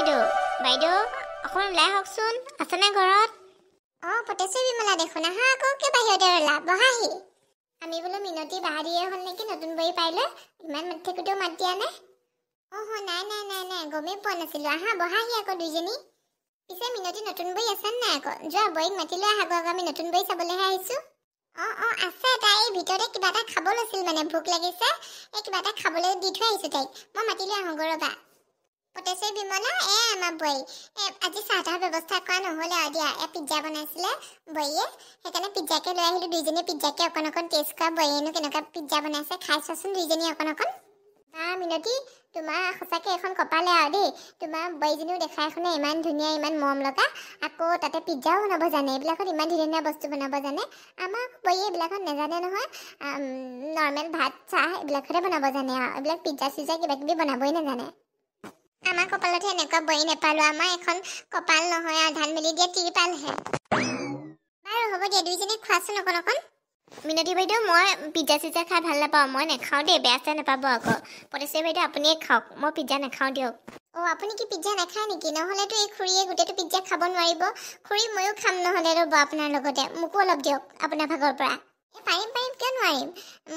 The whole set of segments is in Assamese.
বাইদেউ বাইদেউ অকণ ওলাই আহকচোন আছেনে ঘৰত পটেশ্বৰী বিমলা দেখোন আহা আকৌ কিয় বাহিৰতে ৰলা বহাহি আমি বোলো মিনতি বাহা দিয়ে হ'ল নেকি নতুন বহি পাইলে ইমান মাতি থাকোঁতেও মাত দিয়া নাই নাই গমেই পোৱা নাছিলোঁ আহা বহাহি আকৌ দুইজনী পিছে মিনতি নতুন বহি আছে নাই আকৌ যোৱা বৈক মাতি লৈ আহা আমি নতুন বহি চাবলৈহে আহিছোঁ আছে তাই এই ভিতৰতে কিবা এটা খাব লৈছিল মানে ভোক লাগিছে এই কিবা এটা খাবলৈ দি থৈ আহিছোঁ তাইক মই মাতি লৈ আহোঁ ৰ'বা পটেশ্বৰী বিমলা আমাৰ বৈ আজি চাহ তাহৰ ব্যৱস্থা কৰা নহ'লে আৰু দিয়া পিজ্জা বনাইছিলে বৈয়ে সেইকাৰণে পিজ্জাকে লৈ আহিলোঁ দুইজনী পিজ্জাকে অকণ টেষ্ট কৰা বৈয়েনো কেনেকুৱা পিজ্জা বনাইছে খাই চোৱাচোন দুইজনী অকণ মিনতি তোমাৰ সঁচাকৈ এখন কপালে আৰু দেই তোমাৰ বৈজনীও দেখাই শুনে ইমান ধুনীয়া ইমান মৰম লগা আকৌ তাতে পিজ্জাও বনাব জানে এইবিলাকত ইমান ধুনীয়া বস্তু বনাব জানে আমাৰ বৈয়ে এইবিলাকত নাজানে নহয় নৰ্মেল ভাত চাহ এইবিলাকতে বনাব জানে আৰু এইবিলাক পিজ্জা চিজ্জা কিবা কিবি বনাবই নাজানে আমাৰ কপালতহে এনেকুৱা বহি নেপালোঁ আমাৰ এখন কপাল নহয় আৰু ধান মেলি দিয়া তিৰপালহে বাৰু হ'ব দিয়া দুইজনী খোৱাচোন অকণ মিনতি বাইদেউ মই পিজ্জা চিজ্জা খাই ভাল নাপাওঁ মই নাখাওঁ দেই বেয়া চেয়া নাপাব আকৌ পটেশ্বৰী বাইদেউ আপুনিয়ে খাওক মই পিজ্জা নাখাওঁ দিয়ক আপুনি কি পিজ্জা নাখায় নেকি নহ'লেতো এই খুৰীয়ে গোটেইটো পিজ্জা খাব নোৱাৰিব খুৰী ময়ো খাম নহ'লে ৰ'ব আপোনাৰ লগতে মোকো অলপ দিয়ক আপোনাৰ ভাগৰ পৰা পাৰিম কিয় নোৱাৰিম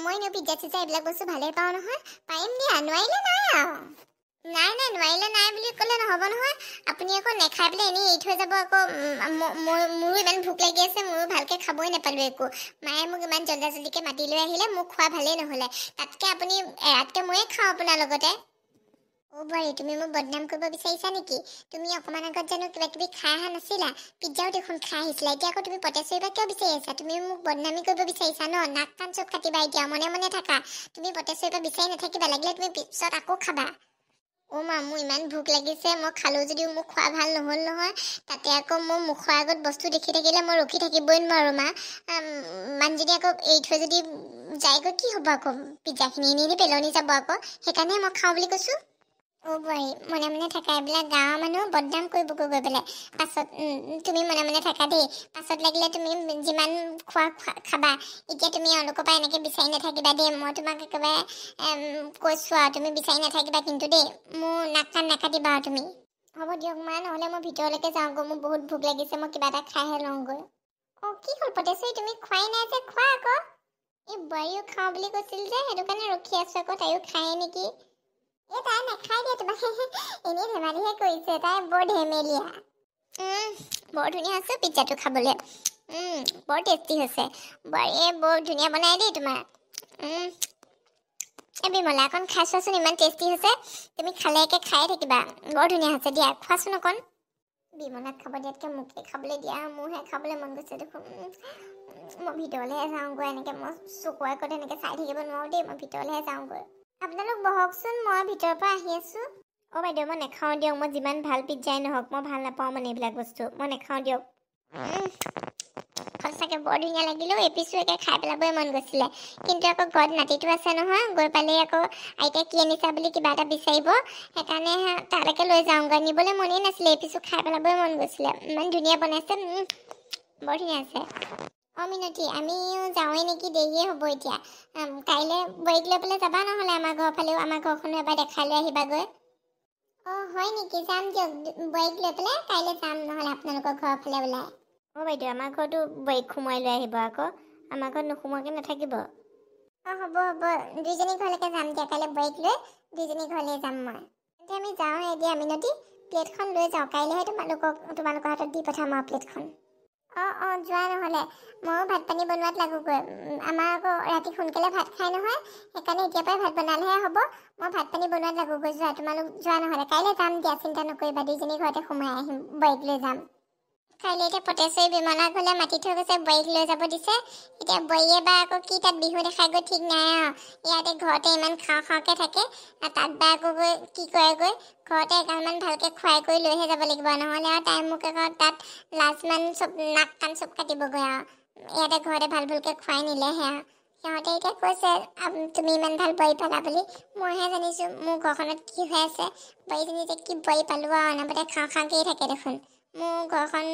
মই এনেও পিজ্জা চিজ্জা এইবিলাক বস্তু ভালেই পাওঁ নহয় পাৰিম দিয়া নোৱাৰিলে নাই আৰু নাই নোৱাৰিলে নাই বুলি ক'লে নহ'ব নহয় আপুনি আকৌ নেখাই পেলাই এনেই এৰি থৈ যাব আকৌ মোৰো ইমান ভোক লাগি আছে মোৰো ভালকৈ খাবই নাপালোঁ একো মায়ে মোক ইমান জল্দিকৈ মাতি লৈ আহিলে মোক খোৱা ভালেই নহ'লে তাতকৈ আপুনি এৰাতকৈ ময়ে খাওঁ আপোনাৰ লগতে বোৱাৰী তুমি মোক বদনাম কৰিব বিচাৰিছা নেকি তুমি অকণমান আগত জানো কিবা কিবি খাই অহা নাছিলা পিজ্জাও দেখোন খাই আহিছিলা এতিয়া আকৌ তুমি পটেশ্বৰী বা কিয় বিচাৰি আছা তুমি মোক বদনামী কৰিব বিচাৰিছা ন নাক কাণ চব কাটিবা এতিয়া মনে থাকা তুমি পটেশ্বৰী বা বিচাৰি নাথাকিবা লাগিলে তুমি পিছত আকৌ খাবা মা মোৰ ইমান ভোক লাগিছে মই খালোঁ যদিও মোক খোৱা ভাল নহ'ল নহয় তাতে আকৌ মোৰ মুখৰ আগত বস্তু দেখি থাকিলে মই ৰখি থাকিবই নোৱাৰোঁ মা মানুহজনী আকৌ এৰি থৈ যদি যায়গৈ কি হ'ব আকৌ পিজ্জাখিনি এনেই পেলনি যাব আকৌ সেইকাৰণে মই খাওঁ বুলি কৈছোঁ বোৱাৰী মনে থাকা এইবিলাক গাঁৱৰ মানুহ বদনাম কৰিব গৈ পেলাই পাছত তুমি মনে থাকা দেই পাছত লাগিলে তুমি যিমান খোৱা খাবা এতিয়া তুমি এওঁলোকৰ পৰা এনেকৈ বিচাৰি নাথাকিবা দেই মই তোমাক একেবাৰে কৈছোঁ আৰু তুমি বিচাৰি নাথাকিবা কিন্তু দেই মোৰ নাক কাণ নাকাটিবা আৰু তুমি হ'ব দিয়ক মা নহ'লে মই ভিতৰলৈকে যাওঁগৈ মোৰ বহুত ভোক লাগিছে মই কিবা এটা খাইহে লওঁগৈ কি হ'ল পটেশ্বৰী তুমি খোৱাই নাই যে খোৱা আকৌ এই বোৱাৰীও খাওঁ বুলি কৈছিল যে সেইটো কাৰণে ৰখি আছোঁ আকৌ তাইও খায়ে নেকি তাই নাখাই দিয়া তোমাক এনেই ধেমালিহে কৰিছে তাই বৰ ধেমেলীয়া বৰ ধুনীয়া আছে পিজ্জাটো খাবলৈ বৰ টেষ্টি হৈছে বোৱাৰীয়ে বৰ ধুনীয়া বনাই দেই তোমাৰ বিমলা অকণ খাই চোৱাচোন ইমান টেষ্টি হৈছে তুমি খালে একে খায়ে থাকিবা বৰ ধুনীয়া হৈছে দিয়া খোৱাচোন অকণ বিমলাক খাব দিয়াতকৈ মোকে খাবলৈ দিয়া মোৰহে খাবলৈ মন গৈছে দেখোন মই ভিতৰলৈহে যাওঁগৈ এনেকৈ মই চকুৰ আগত এনেকৈ চাই থাকিব নোৱাৰোঁ দেই মই ভিতৰলৈহে যাওঁগৈ আপোনালোক বহকচোন মই ভিতৰৰ পৰা আহি আছোঁ বাইদেউ মই নাখাওঁ দিয়ক মই যিমান ভাল পিজ্জাই নহওক মই ভাল নাপাওঁ মানে এইবিলাক বস্তু মই নাখাওঁ দিয়ক সঁচাকৈ বৰ ধুনীয়া লাগিলেও এপিছো একে খাই পেলাবই মন গৈছিলে কিন্তু আকৌ ঘৰত নাতিটো আছে নহয় গৈ পালেই আকৌ আইতাই কি আনিছা বুলি কিবা এটা বিচাৰিব সেইকাৰণে তালৈকে লৈ যাওঁগৈ নিবলৈ মনেই নাছিলে এপিছো খাই পেলাবই মন গৈছিলে ইমান ধুনীয়া বনাইছে বৰ ধুনীয়া আছে মিনতি আমিও যাওঁৱেই নেকি দেৰিয়ে হ'ব এতিয়া কাইলৈ বৈক লৈ পেলাই যাবা নহ'লে আমাৰ ঘৰৰ ফালেও আমাৰ ঘৰখনো এবাৰ দেখাই লৈ আহিবাগৈ হয় নেকি যাম দিয়ক বৈক লৈ পেলাই কাইলৈ যাম নহ'লে আপোনালোকৰ ঘৰৰ ফালে ওলাই বাইদেউ আমাৰ ঘৰতো বৈক সোমোৱাই লৈ আহিব আকৌ আমাৰ ঘৰত নোসোমোৱাকৈ নাথাকিব হ'ব দুইজনী ঘৰলৈকে যাম দিয়া কাইলৈ বৈক লৈ দুইজনী ঘৰলৈ যাম মই এতিয়া আমি যাওঁ এতিয়া মিনতি প্লেটখন লৈ যাওঁ কাইলৈহে তোমালোকৰ হাতত দি পঠাম আৰু প্লেটখন যোৱা নহ'লে ময়ো ভাত পানী বনোৱাত লাগোগৈ আমাৰ আকৌ ৰাতি সোনকালে ভাত খাই নহয় সেইকাৰণে এতিয়াৰ পৰাই ভাত বনালেহে হ'ব মই ভাত পানী বনোৱাত লাগোগৈ তোমালোক যোৱা নহ'লে কাইলৈ যাম দিয়া চিন্তা নকৰিবা দুইজনী ঘৰতে সোমাই আহিম বৈক লৈ যাম কাইলৈ এতিয়া পটেশ্বৰী বিমলা ঘৰলৈ মাতি থৈ গৈছে বৈক লৈ যাব দিছে এতিয়া বৈয়ে বা আকৌ কি তাত বিহু দেখাই গৈ ঠিক নাই আৰু ইয়াতে ঘৰতে ইমান খাওঁকৈ থাকে তাত বা আকৌ গৈ কি কৰেগৈ ঘৰতে এগালমান ভালকৈ খুৱাই কৰি লৈহে যাব লাগিব নহ'লে আৰু তাই মোক আকৌ তাত লাজমান চব নাক কাণ চব কাটিবগৈ আৰু ইয়াতে ঘৰতে ভালকৈ খুৱাই নিলেহে আৰু সিহঁতে এতিয়া কৈছে তুমি ইমান ভাল বোৱাৰী পালা বুলি মইহে জানিছোঁ মোৰ ঘৰখনত কি হৈ আছে বোৱাৰীজনী যে কি বোৱাৰী পালোঁ আৰু অনাবতে খাওঁকৈয়ে থাকে দেখোন মোৰ ঘৰখন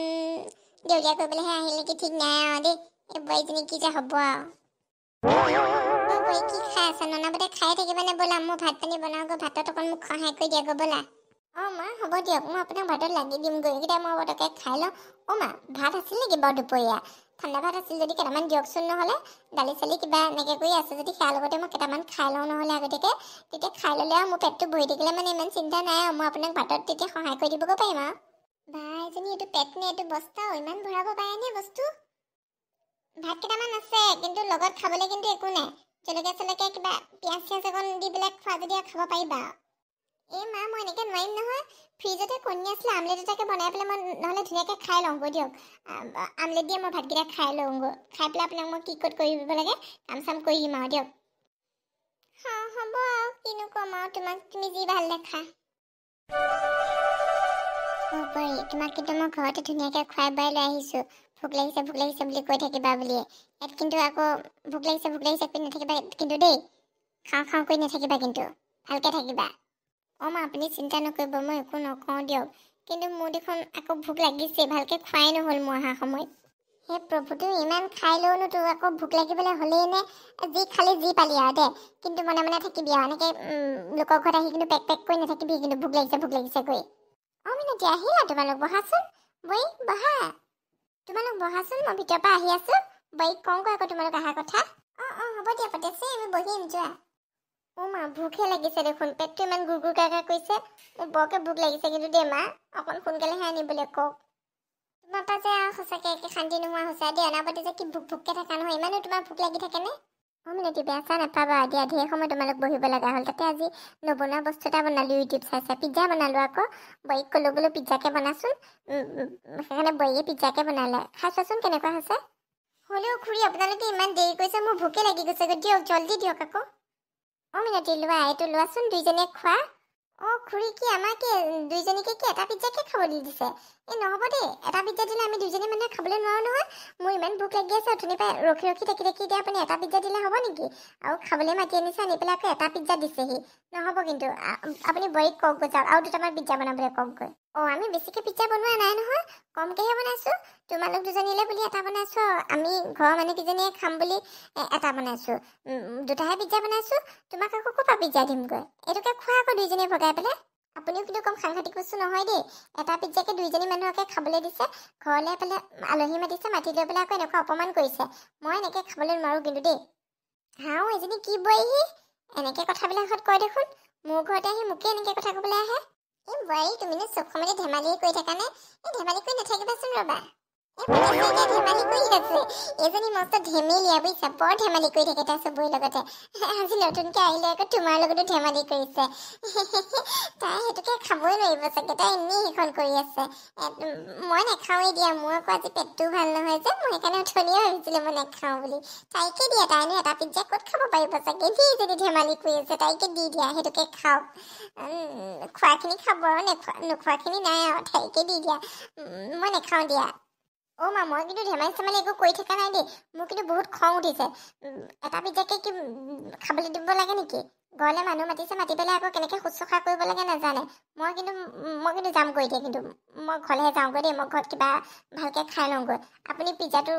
দেউলীয়া কৰিবলৈহে আহিল নেকি ঠিক নাই আৰু দেই এই বোৱাৰীজনী কি যে হ'ব আৰু কি খাই আছা ননাবতে খাই থাকিবানে ব'লা মই ভাত পানী বনাওঁগৈ ভাতত অকণ মোক সহায় কৰি দিয়াগৈ ব'লা অঁ মা হ'ব দিয়ক, মই আপোনাক ভাতত লাগি দিমগৈ। এইকেইটা মই পটককৈ খাই লওঁ। অঁ মা ভাত আছিল নেকি বাৰু দুপৰীয়া? ঠাণ্ডা ভাত আছিল যদি কেইটামান দিয়কচোন, নহ'লে দালি চালি কিবা এনেকৈ কৰি আছে যদি সেয়াৰ লগতে মই কেইটামান খাই লওঁ নহ'লে আগতীয়াকৈ। তেতিয়া খাই ল'লে আৰু মোৰ পেটটো ভৰি থাকিলে মানে ইমান চিন্তা নাই আৰু মই আপোনাক ভাতত তেতিয়া সহায় কৰি দিবগৈ পাৰিম আৰু। বা এজনী এইটো পেট নে এইটো বস্তাও ইমান ভৰাব পাৰেনে বস্তু? ভাত কেইটামান আছে কিন্তু লগত খাবলৈ কিন্তু একো নাই। জলকীয়া চলকীয়া কিবা পিঁয়াজ চিয়াজ অকণ দি পেলাই খোৱা যদি খাব পাৰিবা। এই মা মই এনেকৈ নোৱাৰিম নহয়। ফ্ৰিজতে কণী আছিলে, আমলেট এটাকে বনাই পেলাই মই নহ'লে ধুনীয়াকৈ খাই লওঁগৈ দিয়ক। আমলেট দিয়ে মই ভাতকেইটা খাই লওঁগৈ। খাই পেলাই আপোনাক মই কি ক'ত কৰি দিব লাগে কাম চাম কৰি দিম আৰু দিয়ক। হ'ব আৰু কিনো ক'ম আৰু তোমাক, তুমি যি ভাল দেখা। বৰী তোমাক কিন্তু মই ঘৰতে ধুনীয়াকৈ খুৱাই বাই লৈ আহিছোঁ। ভোক লাগিছে বুলি কৈ থাকিবা বুলিয়ে। ইয়াত কিন্তু আকৌ ভোক লাগিছে কৰি নাথাকিবা কিন্তু দেই। খাওঁ কৰি নাথাকিবা কিন্তু, ভালকৈ থাকিবা। অঁ মা আপুনি চিন্তা নকৰিব, মই একো নকওঁ দিয়ক। কিন্তু মোৰ দেখোন আকৌ ভোক লাগিছে, ভালকৈ খোৱাই নহ'ল মোৰ অহা সময়ত। সেই প্ৰভুটো ইমান খাই লওঁনো তোৰ আকৌ ভোক লাগিবলৈ হ'লেই নে? যি খালি যি পালি আৰু দে, কিন্তু মনে থাকিবি আৰু এনেকৈ লোকৰ ঘৰত আহি কিন্তু পেক কৰি নাথাকিবি কিন্তু ভোক লাগিছে কৰি। অঁ মিনতি আহিলা, তোমালোক বহাচোন। বৈ বহা, তোমালোক বহাচোন, মই ভিতৰৰ পৰা আহি আছোঁ। বৈক কওঁগৈ আকৌ তোমালোক অহাৰ কথা। অঁ হ'ব দিয়া পাতিছে, আমি বহিম যোৱা। অঁ মা ভোকহে লাগিছে দেখোন, পেটটো ইমান গুৰ কাৰ কৰিছে। মোৰ বৰকৈ ভোক লাগিছে কিন্তু দেই মা, অকণ সোনকালেহে আনিবলৈ কওক। তোমাৰ পৰা যে সঁচাকৈ একে শান্তি নোহোৱা হৈছে দেই। অনাপতি যে কি ভোককৈ থকা নহয়, ইমানো তোমাৰ ভোক লাগি থাকেনে? অঁ মিনতি বেয়া চেয়া নাপাবা দিয়া, ধেৰ সময় তোমালোক বহিব লগা হ'ল। তাতে আজি নবনোৱা বস্তু এটা বনালোঁ ইউটিউব চাই পিজ্জা বনালোঁ আকৌ। বৈক ক'লোঁ বোলো পিজ্জাকে বনাচোন, সেইকাৰণে বৈয়ে পিজ্জাকে বনালে। খাই চোৱাচোন কেনেকুৱা হৈছে। হ'লেও খুৰী আপোনালোকে ইমান দেৰি কৰিছে, মোৰ ভোকে লাগি গৈছে, দিয়ক জল্দি দিয়ক আকৌ। অঁ মিনতি লোৱা, এইটো লোৱাচোন, দুইজনীয়ে খোৱা। অঁ খুৰী কি আমাৰ কি দুইজনীকে কি এটা পিজ্জাকে খাবলৈ দিছে? এই নহ'ব দেই, এটা পিজ্জা দিলে আমি দুইজনী মানুহে খাবলৈ নোৱাৰোঁ নহয়। মোৰ ইমান ভোক লাগি আছে, অথনিৰ পৰা ৰখি থাকি এতিয়া আপুনি এটা পিজ্জা দিলে হ'ব নেকি? আৰু খাবলৈ মাতি আনিছে, আনি পেলাই আকৌ এটা পিজ্জা দিছেহি। নহ'ব কিন্তু, আপুনি বৈক কওকগৈ যাওক, আৰু দুটামান পিজ্জা বনাবলৈ কওকগৈ। অঁ আমি বেছিকৈ পিজ্জা বনোৱা নাই নহয়, কমকৈহে বনাইছোঁ। তোমালোক দুজনীলৈ বুলি এটা বনাইছোঁ, আমি ঘৰৰ মানুহকেইজনীয়ে খাম বুলি এটা বনাইছোঁ। দুটাহে পিজ্জা বনাইছোঁ, তোমাক আকৌ ক'ৰ পৰা পিজ্জা দিমগৈ? এইটোকে খোৱা আকৌ দুইজনীয়ে ভগাই পেলাই। আপুনিও কিন্তু কম সাংঘাতিক বস্তু নহয় দেই। এটা পিজ্জাকে দুইজনী মানুহকে খাবলৈ দিছে, ঘৰলৈ পেলাই আলহী মাতি লৈ পেলাই আকৌ এনেকুৱা অপমান কৰিছে। মই এনেকৈ খাবলৈ নোৱাৰোঁ কিন্তু দেই। হাও এজনী কি বৈহি, এনেকৈ কথাবিলাকত কয় দেখোন। মোৰ ঘৰতে আহি মোকে এনেকৈ কথা ক'বলৈ আহে। এই বোৱাৰী তুমিনো চব সময়তে ধেমালি কৰি থাকানে? এই ধেমালি কৰি নাথাকিবাচোন ৰ'বা। ধেমালি কৰি আছে এজনী মস্ত ধেমেলীয়া বুজিছা, বৰ ধেমালি কৰি থাকে তাই চবৰে লগতে। আজি নতুনকৈ আহিলে আকৌ তোমাৰ লগতো ধেমালি কৰিছে। তাই সেইটোকে খাবই নোৱাৰিব চাগে, তাই এনেই সেইখন কৰি আছে। মই নাখাওঁৱেই দিয়া, মোৰ আকৌ আজি পেটটোও ভাল নহয় যে, মই সেইকাৰণে উঠনিয়ে ভাবিছিলোঁ মই নাখাওঁ বুলি। তাইকে দিয়া, তাইনো এটা পিজ্জা ক'ত খাব পাৰিব চাগে, সি যদি ধেমালি কৰি আছে তাইকে দি দিয়া, সেইটোকে খাওক। খোৱাখিনি খাব আৰু নোখোৱাখিনি নাই আৰু, তাইকে দি দিয়া। মই নাখাওঁ দিয়া। অঁ মা মই কিন্তু ধেমালি একো কৰি থকা নাই দেই, মোৰ কিন্তু বহুত খং উঠিছে। এটা পিজ্জাকে কি খাবলৈ দিব লাগে নেকি? ঘৰলৈ মানুহ মাতি পেলাই আকৌ কেনেকৈ শুশ্ৰূষা কৰিব লাগে নাজানে। মই কিন্তু যামগৈ এতিয়া, কিন্তু মই ঘৰলৈহে যাওঁগৈ দেই। মই ঘৰত কিবা ভালকৈ খাই লওঁগৈ। আপুনি পিজ্জাটো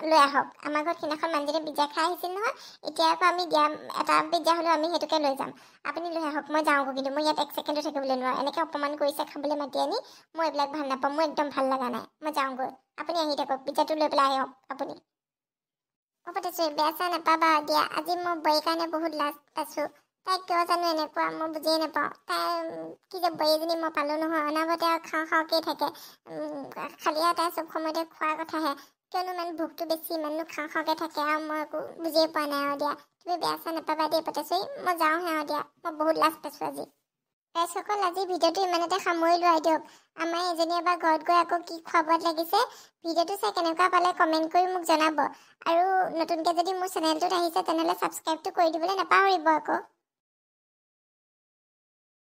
লৈ আহক। আমাৰ ঘৰত সিদিনাখন মানুহজনে পিজ্জা খাই আহিছিল নহয়, এতিয়া আকৌ আমি দিয়া এটা পিজ্জা হ'লেও আমি সেইটোকে লৈ যাম। আপুনি লৈ আহক, মই যাওঁগৈ, কিন্তু মই ইয়াত এক ছেকেণ্ডো থাকিবলৈ নোৱাৰোঁ। এনেকৈ অপমান কৰিছে খাবলৈ মাতি আনি, মই এইবিলাক ভাল নাপাওঁ, মোৰ একদম ভাল লগা নাই। মই যাওঁগৈ, আপুনি আহি থাকক, পিজ্জাটো লৈ পেলাই আহক আপুনি। মই পাতিছোঁ, বেয়া চেয়া নাপাবা দিয়া। আজি মই বৈৰ কাৰণে বহুত লাজ পাইছোঁ। তাই কিয় জানো এনেকুৱা, মই বুজিয়ে নাপাওঁ। তাই কি যে বোৱাৰী এজনী মই পালোঁ নহয়, অনাবতে আৰু খাওঁকেই থাকে। খালি আৰু তাই চব সময়তে খোৱাৰ কথাহে, কিয়নো ইমান ভোকটো বেছি, ইমানো খাওঁকে থাকে আৰু মই একো বুজিয়ে পোৱা নাই আৰু দিয়া। তুমি বেয়া চেয়া নাপাবা দেই পাতিছোঁ, মই যাওঁহে আৰু দিয়া। মই বহুত লাজ পাইছোঁ আজি। গাইসকল, আজি ভিডিঅ'টো ইমানতে সামৰিলোঁ আৰু দিয়ক। আমাৰ এজনীয়ে এবাৰ ঘৰত গৈ আকৌ কি খোৱা-বোৱাত লাগিছে, ভিডিঅ'টো চাই কেনেকুৱা পালে কমেণ্ট কৰি মোক জনাব। আৰু নতুনকৈ যদি মোৰ চেনেলটোত আহিছে তেনেহ'লে ছাবস্ক্ৰাইবটো কৰি দিবলৈ নাপাহৰিব আকৌ।